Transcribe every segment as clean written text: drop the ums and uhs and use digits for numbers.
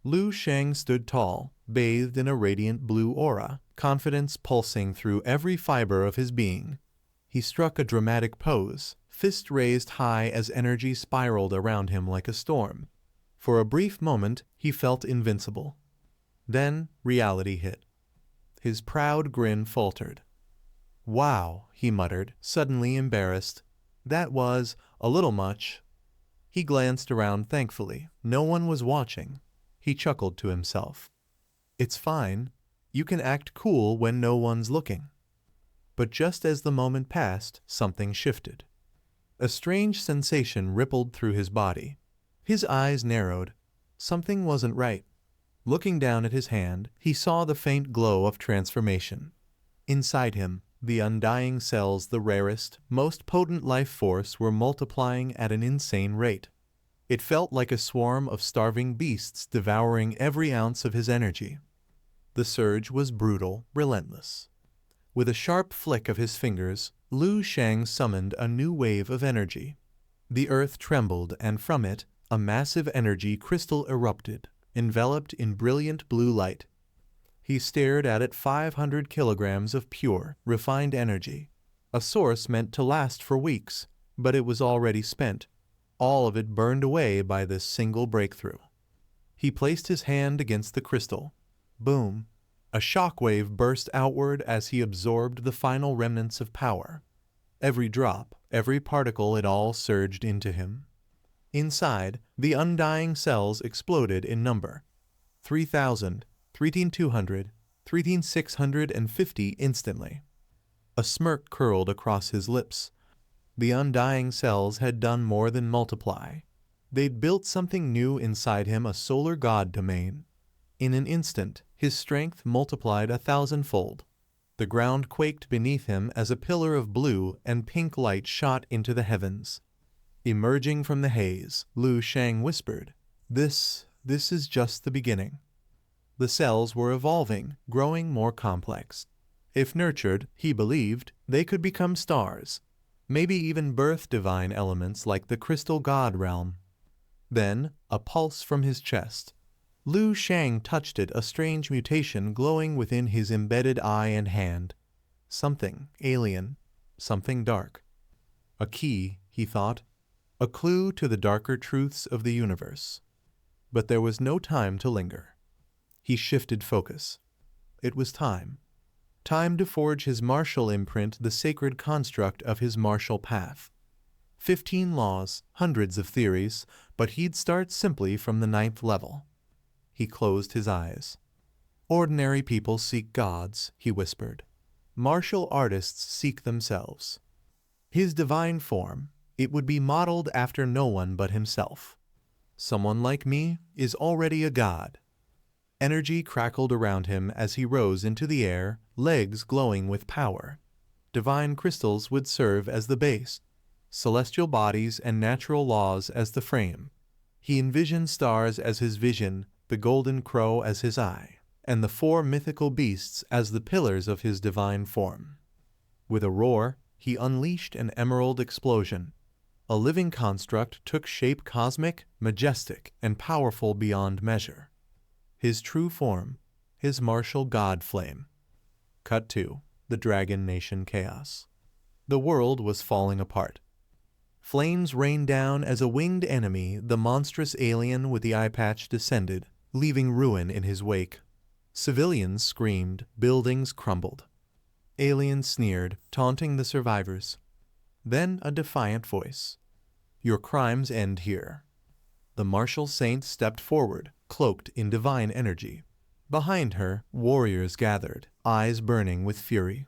Lu Shang stood tall, bathed in a radiant blue aura, confidence pulsing through every fiber of his being. He struck a dramatic pose, fist raised high as energy spiraled around him like a storm. For a brief moment, he felt invincible. Then, reality hit. His proud grin faltered. "Wow," he muttered, suddenly embarrassed. "That was a little much." He glanced around thankfully. No one was watching. He chuckled to himself. "It's fine. You can act cool when no one's looking." But just as the moment passed, something shifted. A strange sensation rippled through his body. His eyes narrowed. Something wasn't right. Looking down at his hand, he saw the faint glow of transformation. Inside him, the undying cells, the rarest, most potent life force, were multiplying at an insane rate. It felt like a swarm of starving beasts devouring every ounce of his energy. The surge was brutal, relentless. With a sharp flick of his fingers, Lu Shang summoned a new wave of energy. The earth trembled, and from it, a massive energy crystal erupted, enveloped in brilliant blue light. He stared at it. 500 kilograms of pure, refined energy. A source meant to last for weeks, but it was already spent. All of it burned away by this single breakthrough. He placed his hand against the crystal. Boom! A shockwave burst outward as he absorbed the final remnants of power. Every drop, every particle, it all surged into him. Inside, the undying cells exploded in number. 3,000, 3,200, 3,650 instantly. A smirk curled across his lips. The undying cells had done more than multiply. They'd built something new inside him, a solar god domain. In an instant, his strength multiplied 1,000-fold. The ground quaked beneath him as a pillar of blue and pink light shot into the heavens. Emerging from the haze, Lu Shang whispered, This is just the beginning." The cells were evolving, growing more complex. If nurtured, he believed, they could become stars. Maybe even birth divine elements like the crystal god realm. Then, a pulse from his chest. Lu Shang touched it, a strange mutation glowing within his embedded eye and hand. Something alien, something dark. A key, he thought, a clue to the darker truths of the universe. But there was no time to linger. He shifted focus. It was time. Time to forge his martial imprint, the sacred construct of his martial path. 15 laws, hundreds of theories, but he'd start simply from the 9th level. He closed his eyes. "Ordinary people seek gods," he whispered. "Martial artists seek themselves. His divine form, it would be modeled after no one but himself. Someone like me is already a god." Energy crackled around him as he rose into the air, legs glowing with power. Divine crystals would serve as the base, celestial bodies and natural laws as the frame. He envisioned stars as his vision, the golden crow as his eye, and the 4 mythical beasts as the pillars of his divine form. With a roar, he unleashed an emerald explosion. A living construct took shape, cosmic, majestic, and powerful beyond measure. His true form, his martial god flame. Cut 2. The Dragon Nation Chaos. The world was falling apart. Flames rained down as a winged enemy, the monstrous alien with the eye patch, descended, leaving ruin in his wake. Civilians screamed, buildings crumbled. Aliens sneered, taunting the survivors. Then a defiant voice. "Your crimes end here." The martial saint stepped forward, cloaked in divine energy. Behind her, warriors gathered, eyes burning with fury.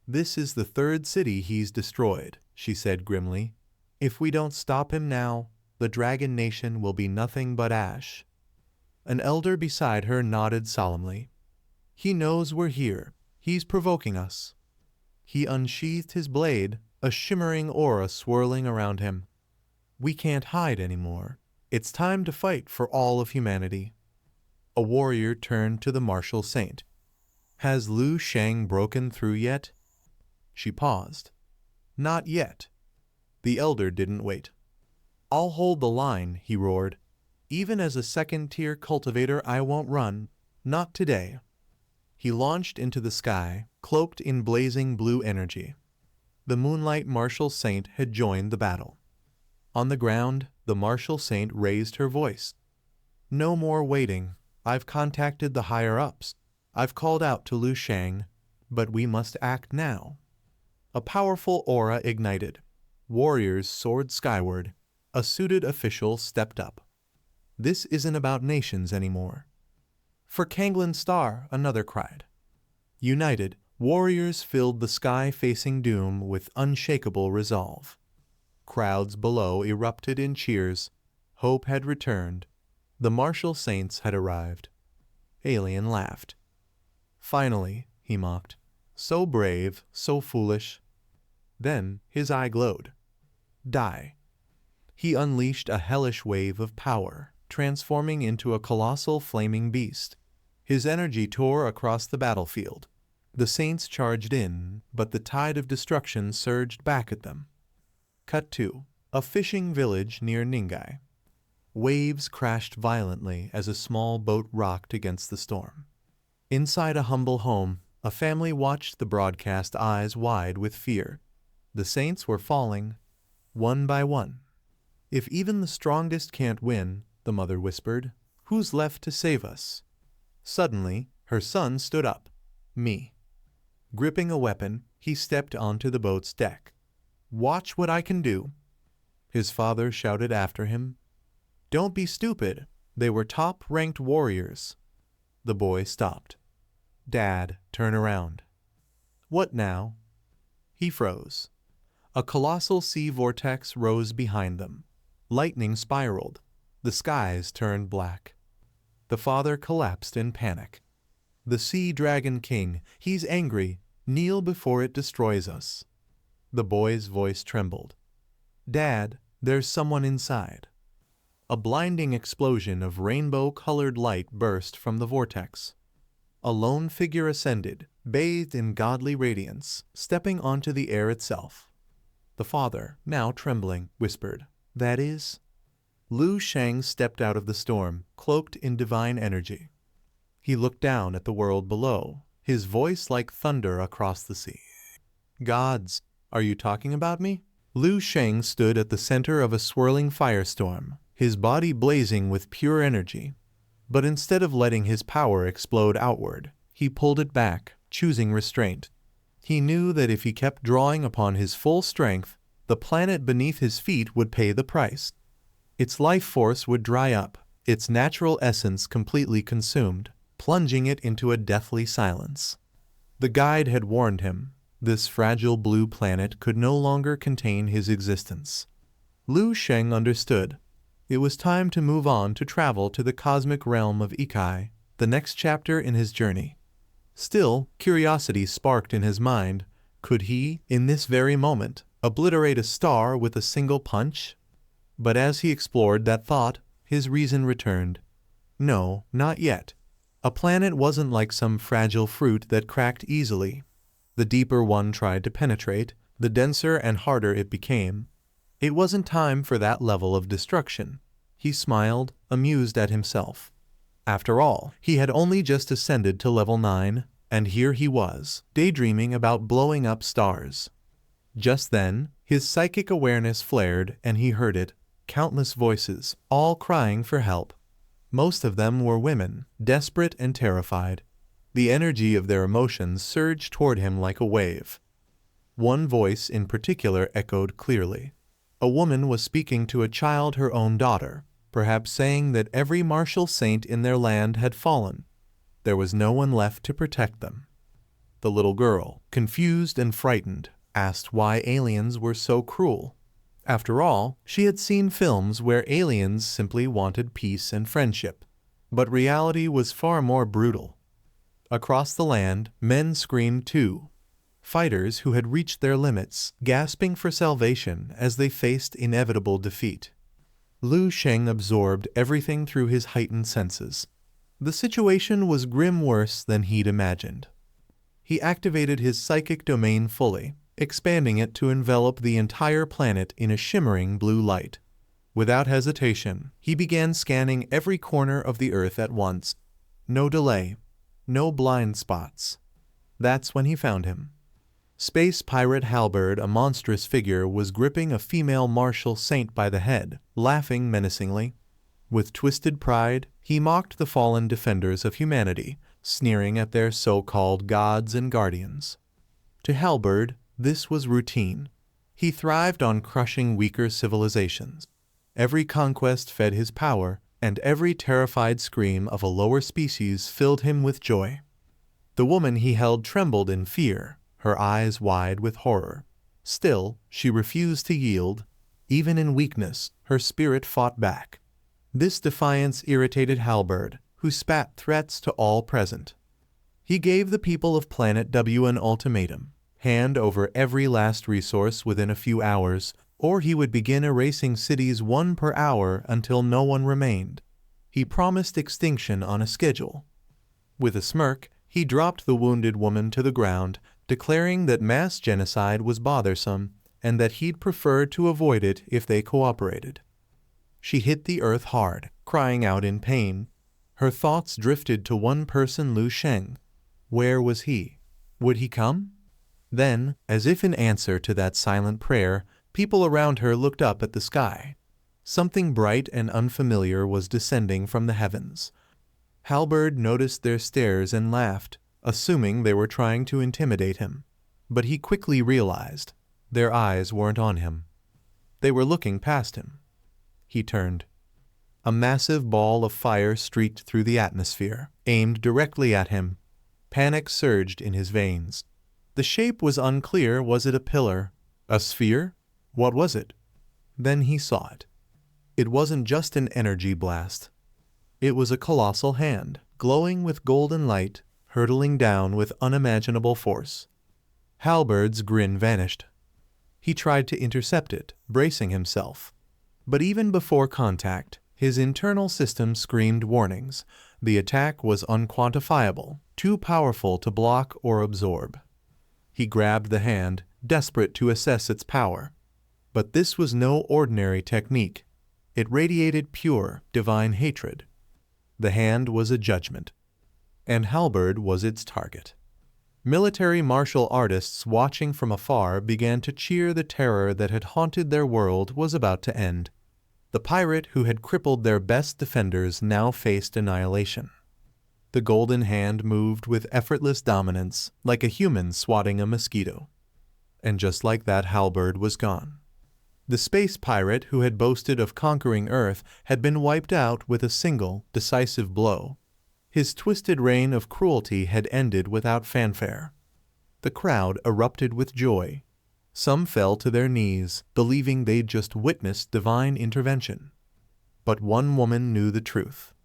"This is the 3rd city he's destroyed," she said grimly. "If we don't stop him now, the Dragon Nation will be nothing but ash." An elder beside her nodded solemnly. "He knows we're here. He's provoking us." He unsheathed his blade, a shimmering aura swirling around him. "We can't hide anymore. It's time to fight for all of humanity." A warrior turned to the martial saint. "Has Lu Shang broken through yet?" She paused. "Not yet." The elder didn't wait. "I'll hold the line," he roared. Even as a second-tier cultivator, I won't run. Not today. He launched into the sky, cloaked in blazing blue energy. The Moonlight Martial Saint had joined the battle. On the ground, the Martial Saint raised her voice. No more waiting. I've contacted the higher-ups. I've called out to Lu Shang, but we must act now. A powerful aura ignited. Warriors soared skyward. A suited official stepped up. This isn't about nations anymore. For Kanglan Star, another cried. United, warriors filled the sky facing doom with unshakable resolve. Crowds below erupted in cheers. Hope had returned. The martial saints had arrived. Alien laughed. Finally, he mocked. So brave, so foolish. Then his eye glowed. Die. He unleashed a hellish wave of power, transforming into a colossal flaming beast. His energy tore across the battlefield. The saints charged in, but the tide of destruction surged back at them. Cut 2. A fishing village near Ning'ai. Waves crashed violently as a small boat rocked against the storm. Inside a humble home, a family watched the broadcast, eyes wide with fear. The saints were falling, one by one. If even the strongest can't win, the mother whispered, who's left to save us? Suddenly, her son stood up. Me. Gripping a weapon, he stepped onto the boat's deck. Watch what I can do. His father shouted after him. Don't be stupid. They were top-ranked warriors. The boy stopped. Dad, turn around. What now? He froze. A colossal sea vortex rose behind them. Lightning spiraled. The skies turned black. The father collapsed in panic. The Sea Dragon King, he's angry. Kneel before it destroys us. The boy's voice trembled. Dad, there's someone inside. A blinding explosion of rainbow-colored light burst from the vortex. A lone figure ascended, bathed in godly radiance, stepping onto the air itself. The father, now trembling, whispered, That is? Lu Shang stepped out of the storm, cloaked in divine energy. He looked down at the world below, his voice like thunder across the sea. Gods, are you talking about me? Lu Shang stood at the center of a swirling firestorm, his body blazing with pure energy. But instead of letting his power explode outward, he pulled it back, choosing restraint. He knew that if he kept drawing upon his full strength, the planet beneath his feet would pay the price. Its life force would dry up, its natural essence completely consumed, plunging it into a deathly silence. The guide had warned him. This fragile blue planet could no longer contain his existence. Lu Sheng understood. It was time to move on to travel to the cosmic realm of Ikai, the next chapter in his journey. Still, curiosity sparked in his mind. Could he, in this very moment, obliterate a star with a single punch? But as he explored that thought, his reason returned. No, not yet. A planet wasn't like some fragile fruit that cracked easily. The deeper one tried to penetrate, the denser and harder it became. It wasn't time for that level of destruction. He smiled, amused at himself. After all, he had only just ascended to level 9, and here he was, daydreaming about blowing up stars. Just then, his psychic awareness flared and he heard it, countless voices, all crying for help. Most of them were women, desperate and terrified. The energy of their emotions surged toward him like a wave. One voice in particular echoed clearly. A woman was speaking to a child, her own daughter, perhaps saying that every martial saint in their land had fallen. There was no one left to protect them. The little girl, confused and frightened, asked why aliens were so cruel. After all, she had seen films where aliens simply wanted peace and friendship. But reality was far more brutal. Across the land, men screamed too. Fighters who had reached their limits, gasping for salvation as they faced inevitable defeat. Lu Sheng absorbed everything through his heightened senses. The situation was grim, worse than he'd imagined. He activated his psychic domain fully, expanding it to envelop the entire planet in a shimmering blue light. Without hesitation, he began scanning every corner of the earth at once. No delay, no blind spots. That's when he found him. Space pirate Halberd, a monstrous figure, was gripping a female martial saint by the head, laughing menacingly. With twisted pride, he mocked the fallen defenders of humanity, sneering at their so-called gods and guardians. To Halberd, this was routine. He thrived on crushing weaker civilizations. Every conquest fed his power, and every terrified scream of a lower species filled him with joy. The woman he held trembled in fear, her eyes wide with horror. Still, she refused to yield. Even in weakness, her spirit fought back. This defiance irritated Halberd, who spat threats to all present. He gave the people of Planet W an ultimatum: hand over every last resource within a few hours, or he would begin erasing cities one per hour until no one remained. He promised extinction on a schedule. With a smirk, he dropped the wounded woman to the ground, declaring that mass genocide was bothersome and that he'd prefer to avoid it if they cooperated. She hit the earth hard, crying out in pain. Her thoughts drifted to one person, Shang. Where was he? Would he come? Then, as if in answer to that silent prayer, people around her looked up at the sky. Something bright and unfamiliar was descending from the heavens. Halberd noticed their stares and laughed, assuming they were trying to intimidate him. But he quickly realized their eyes weren't on him. They were looking past him. He turned. A massive ball of fire streaked through the atmosphere, aimed directly at him. Panic surged in his veins. The shape was unclear. Was it a pillar? A sphere? What was it? Then he saw it. It wasn't just an energy blast. It was a colossal hand, glowing with golden light, hurtling down with unimaginable force. Halberd's grin vanished. He tried to intercept it, bracing himself. But even before contact, his internal system screamed warnings. The attack was unquantifiable, too powerful to block or absorb. He grabbed the hand, desperate to assess its power. But this was no ordinary technique. It radiated pure, divine hatred. The hand was a judgment, and Halberd was its target. Military martial artists watching from afar began to cheer. The terror that had haunted their world was about to end. The pirate who had crippled their best defenders now faced annihilation. The golden hand moved with effortless dominance, like a human swatting a mosquito. And just like that, Halberd was gone. The space pirate who had boasted of conquering Earth had been wiped out with a single, decisive blow. His twisted reign of cruelty had ended without fanfare. The crowd erupted with joy. Some fell to their knees, believing they'd just witnessed divine intervention. But one woman knew the truth.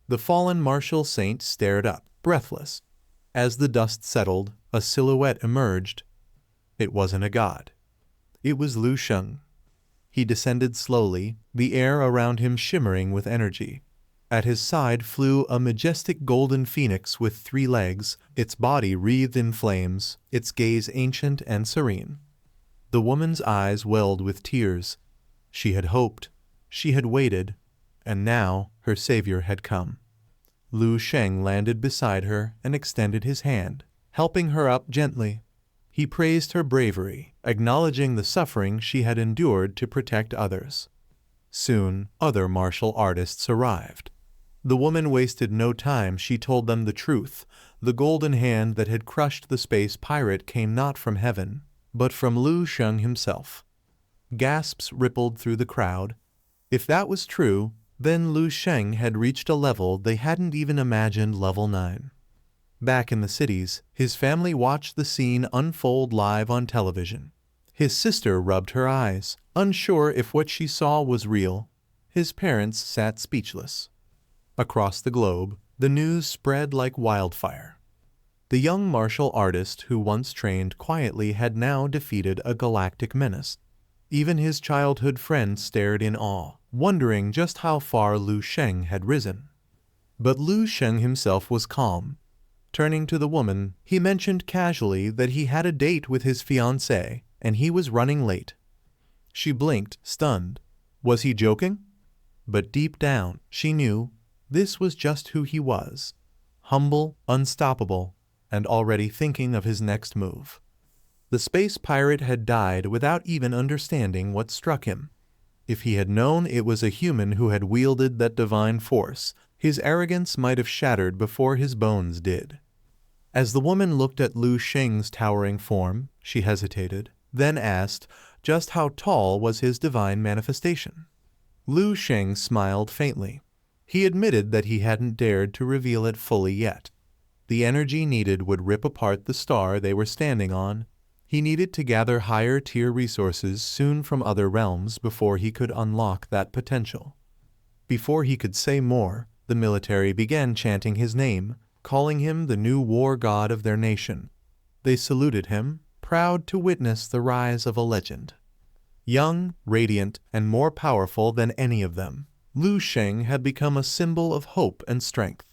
The fallen martial saint stared up, breathless. As the dust settled, a silhouette emerged. It wasn't a god. It was Shang. He descended slowly, the air around him shimmering with energy. At his side flew a majestic golden phoenix with 3 legs, its body wreathed in flames, its gaze ancient and serene. The woman's eyes welled with tears. She had hoped, she had waited, and now her savior had come. Shang landed beside her and extended his hand, helping her up gently. He praised her bravery, acknowledging the suffering she had endured to protect others. Soon, other martial artists arrived. The woman wasted no time. She told them the truth. The golden hand that had crushed the space pirate came not from heaven, but from Shang himself. Gasps rippled through the crowd. If that was true, then Shang had reached a level they hadn't even imagined, level 9. Back in the cities, his family watched the scene unfold live on television. His sister rubbed her eyes, unsure if what she saw was real. His parents sat speechless. Across the globe, the news spread like wildfire. The young martial artist who once trained quietly had now defeated a galactic menace. Even his childhood friends stared in awe, wondering just how far Shang had risen. But Shang himself was calm. Turning to the woman, he mentioned casually that he had a date with his fiancée and he was running late. She blinked, stunned. Was he joking? But deep down, she knew this was just who he was. Humble, unstoppable, and already thinking of his next move. The space pirate had died without even understanding what struck him. If he had known it was a human who had wielded that divine force, his arrogance might have shattered before his bones did. As the woman looked at Lu Sheng's towering form, she hesitated, then asked just how tall was his divine manifestation. Lu Sheng smiled faintly. He admitted that he hadn't dared to reveal it fully yet. The energy needed would rip apart the star they were standing on. He needed to gather higher-tier resources soon from other realms before he could unlock that potential. Before he could say more, the military began chanting his name, calling him the new war god of their nation. They saluted him, proud to witness the rise of a legend. Young, radiant, and more powerful than any of them, Lu Sheng had become a symbol of hope and strength.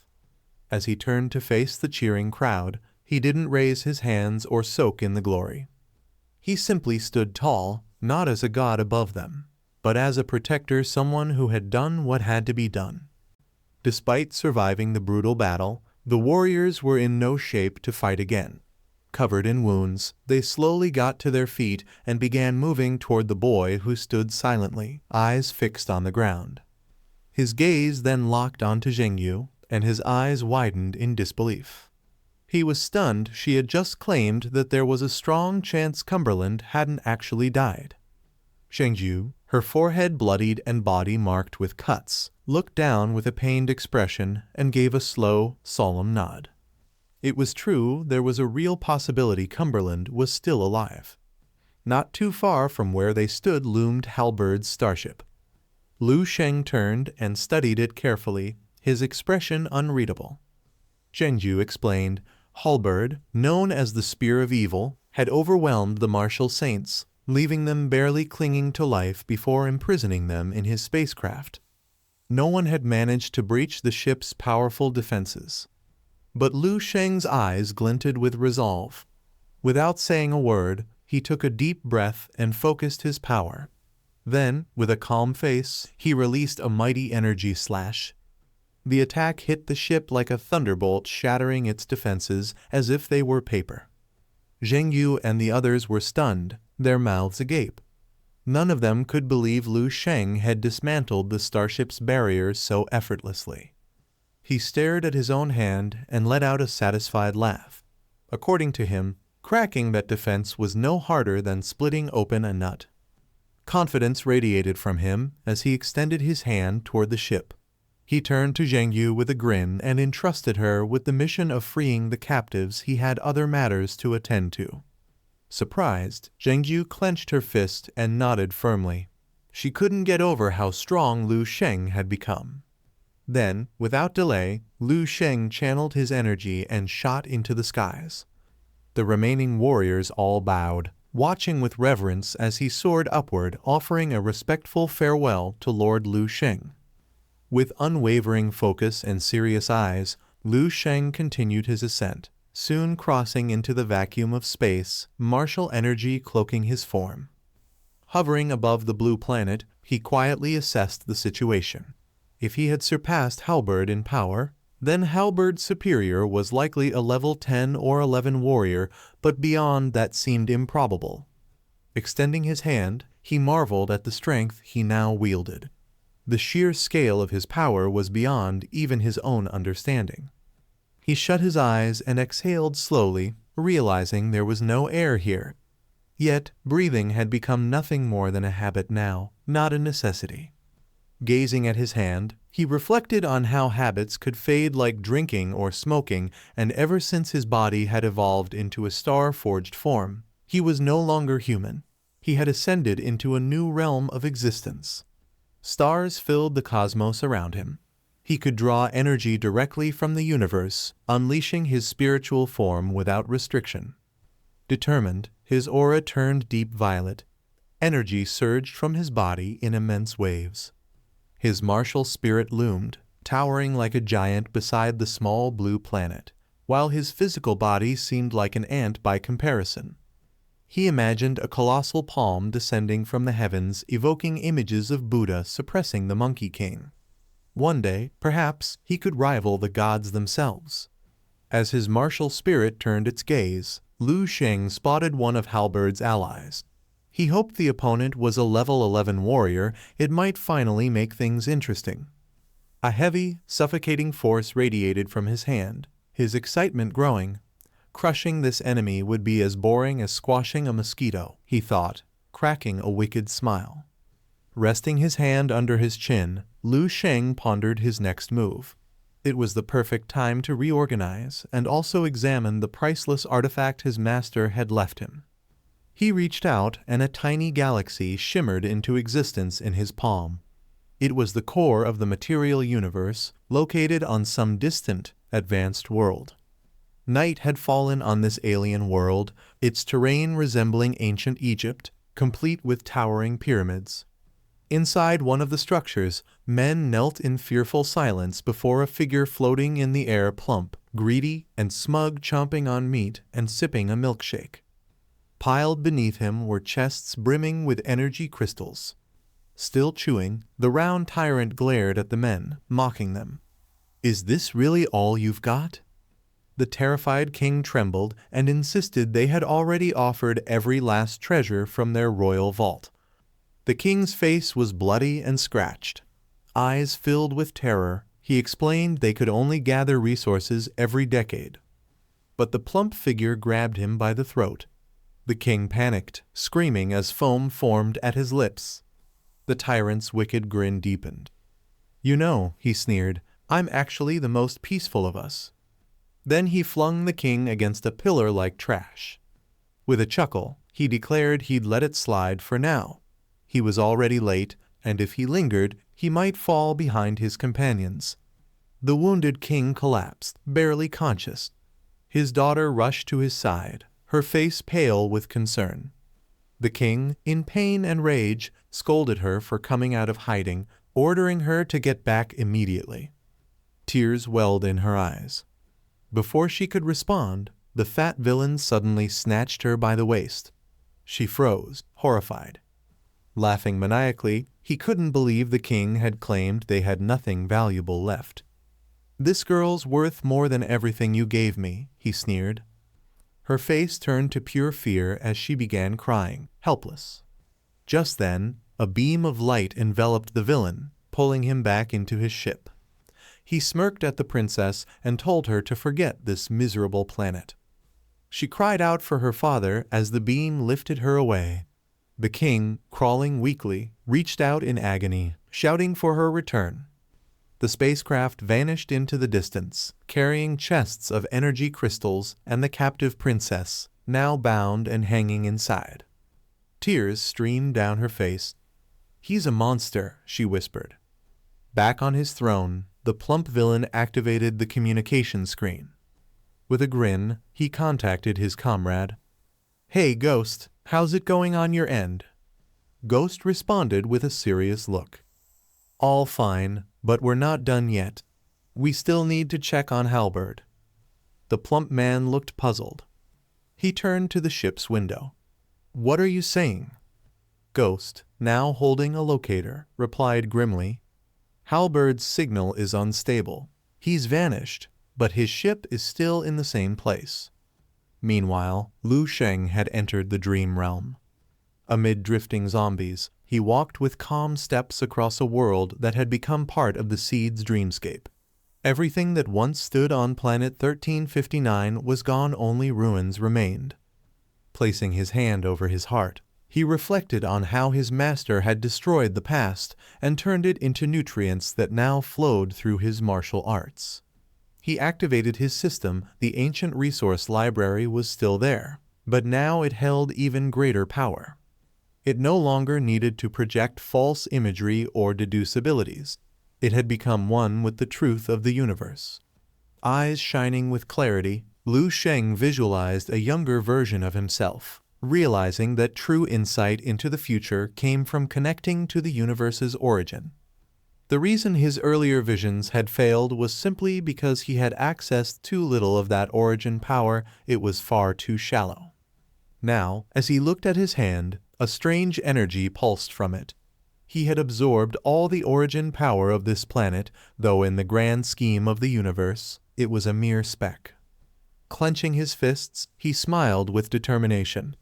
As he turned to face the cheering crowd, he didn't raise his hands or soak in the glory. He simply stood tall, not as a god above them, but as a protector, someone who had done what had to be done. Despite surviving the brutal battle, the warriors were in no shape to fight again. Covered in wounds, they slowly got to their feet and began moving toward the boy who stood silently, eyes fixed on the ground. His gaze then locked onto Zhengyu, and his eyes widened in disbelief. He was stunned. She had just claimed that there was a strong chance Cumberland hadn't actually died. Zhengyu, her forehead bloodied and body marked with cuts, looked down with a pained expression and gave a slow, solemn nod. It was true, there was a real possibility Cumberland was still alive. Not too far from where they stood loomed Halberd's starship. Lu Sheng turned and studied it carefully, his expression unreadable. Zhengyu explained, Halberd, known as the Spear of Evil, had overwhelmed the martial saints, leaving them barely clinging to life before imprisoning them in his spacecraft. No one had managed to breach the ship's powerful defenses. But Lu Sheng's eyes glinted with resolve. Without saying a word, he took a deep breath and focused his power. Then, with a calm face, he released a mighty energy slash. The attack hit the ship like a thunderbolt, shattering its defenses as if they were paper. Zhengyu and the others were stunned, their mouths agape. None of them could believe Lu Sheng had dismantled the starship's barriers so effortlessly. He stared at his own hand and let out a satisfied laugh. According to him, cracking that defense was no harder than splitting open a nut. Confidence radiated from him as he extended his hand toward the ship. He turned to Zhengyu with a grin and entrusted her with the mission of freeing the captives. He had other matters to attend to. Surprised, Zhengyu clenched her fist and nodded firmly. She couldn't get over how strong Lu Sheng had become. Then, without delay, Lu Sheng channeled his energy and shot into the skies. The remaining warriors all bowed, watching with reverence as he soared upward, offering a respectful farewell to Lord Lu Sheng. With unwavering focus and serious eyes, Lu Sheng continued his ascent, soon crossing into the vacuum of space, martial energy cloaking his form. Hovering above the blue planet, he quietly assessed the situation. If he had surpassed Halberd in power, then Halberd's superior was likely a level 10 or 11 warrior, but beyond that seemed improbable. Extending his hand, he marveled at the strength he now wielded. The sheer scale of his power was beyond even his own understanding. He shut his eyes and exhaled slowly, realizing there was no air here. Yet, breathing had become nothing more than a habit now, not a necessity. Gazing at his hand, he reflected on how habits could fade like drinking or smoking, and ever since his body had evolved into a star-forged form, he was no longer human. He had ascended into a new realm of existence. Stars filled the cosmos around him. He could draw energy directly from the universe, unleashing his spiritual form without restriction. Determined, his aura turned deep violet. Energy surged from his body in immense waves. His martial spirit loomed, towering like a giant beside the small blue planet, while his physical body seemed like an ant by comparison. He imagined a colossal palm descending from the heavens, evoking images of Buddha suppressing the Monkey King. One day, perhaps, he could rival the gods themselves. As his martial spirit turned its gaze, Lu Sheng spotted one of Halberd's allies. He hoped the opponent was a level 11 warrior. It might finally make things interesting. A heavy, suffocating force radiated from his hand, his excitement growing. Crushing this enemy would be as boring as squashing a mosquito, he thought, cracking a wicked smile. Resting his hand under his chin, Lu Sheng pondered his next move. It was the perfect time to reorganize and also examine the priceless artifact his master had left him. He reached out, and a tiny galaxy shimmered into existence in his palm. It was the core of the material universe, located on some distant, advanced world. Night had fallen on this alien world, its terrain resembling ancient Egypt, complete with towering pyramids. Inside one of the structures, men knelt in fearful silence before a figure floating in the air, plump, greedy, and smug, chomping on meat and sipping a milkshake. Piled beneath him were chests brimming with energy crystals. Still chewing, the round tyrant glared at the men, mocking them. "Is this really all you've got?" The terrified king trembled and insisted they had already offered every last treasure from their royal vault. The king's face was bloody and scratched. Eyes filled with terror, he explained they could only gather resources every decade. But the plump figure grabbed him by the throat. The king panicked, screaming as foam formed at his lips. The tyrant's wicked grin deepened. "You know," he sneered, "I'm actually the most peaceful of us." Then he flung the king against a pillar like trash. With a chuckle, he declared he'd let it slide for now. He was already late, and if he lingered, he might fall behind his companions. The wounded king collapsed, barely conscious. His daughter rushed to his side, her face pale with concern. The king, in pain and rage, scolded her for coming out of hiding, ordering her to get back immediately. Tears welled in her eyes. Before she could respond, the fat villain suddenly snatched her by the waist. She froze, horrified. Laughing maniacally, he couldn't believe the king had claimed they had nothing valuable left. "This girl's worth more than everything you gave me," he sneered. Her face turned to pure fear as she began crying, helpless. Just then, a beam of light enveloped the villain, pulling him back into his ship. He smirked at the princess and told her to forget this miserable planet. She cried out for her father as the beam lifted her away. The king, crawling weakly, reached out in agony, shouting for her return. The spacecraft vanished into the distance, carrying chests of energy crystals and the captive princess, now bound and hanging inside. Tears streamed down her face. "He's a monster," she whispered. Back on his throne, the plump villain activated the communication screen. With a grin, he contacted his comrade. "Hey, Ghost, how's it going on your end?" Ghost responded with a serious look. "All fine, but we're not done yet. We still need to check on Halberd." The plump man looked puzzled. He turned to the ship's window. "What are you saying?" Ghost, now holding a locator, replied grimly. "Halberd's signal is unstable. He's vanished, but his ship is still in the same place." Meanwhile, Lu Sheng had entered the dream realm. Amid drifting zombies, he walked with calm steps across a world that had become part of the Seed's dreamscape. Everything that once stood on planet 1359 was gone, only ruins remained. Placing his hand over his heart, he reflected on how his master had destroyed the past and turned it into nutrients that now flowed through his martial arts. He activated his system. The ancient resource library was still there, but now it held even greater power. It no longer needed to project false imagery or deduce abilities. It had become one with the truth of the universe. Eyes shining with clarity, Lu Sheng visualized a younger version of himself, realizing that true insight into the future came from connecting to the universe's origin. The reason his earlier visions had failed was simply because he had accessed too little of that origin power. It was far too shallow. Now, as he looked at his hand, a strange energy pulsed from it. He had absorbed all the origin power of this planet, though in the grand scheme of the universe, it was a mere speck. Clenching his fists, he smiled with determination.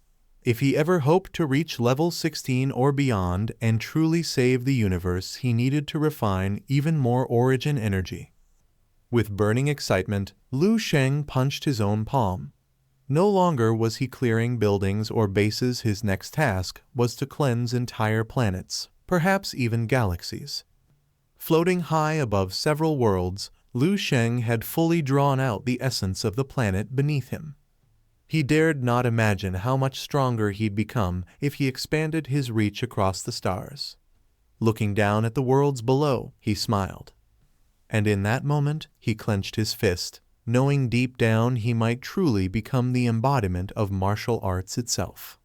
If he ever hoped to reach level 16 or beyond and truly save the universe, he needed to refine even more origin energy. With burning excitement, Lu Sheng punched his own palm. No longer was he clearing buildings or bases. His next task was to cleanse entire planets, perhaps even galaxies. Floating high above several worlds, Lu Sheng had fully drawn out the essence of the planet beneath him. He dared not imagine how much stronger he'd become if he expanded his reach across the stars. Looking down at the worlds below, he smiled. And in that moment, he clenched his fist, knowing deep down he might truly become the embodiment of martial arts itself.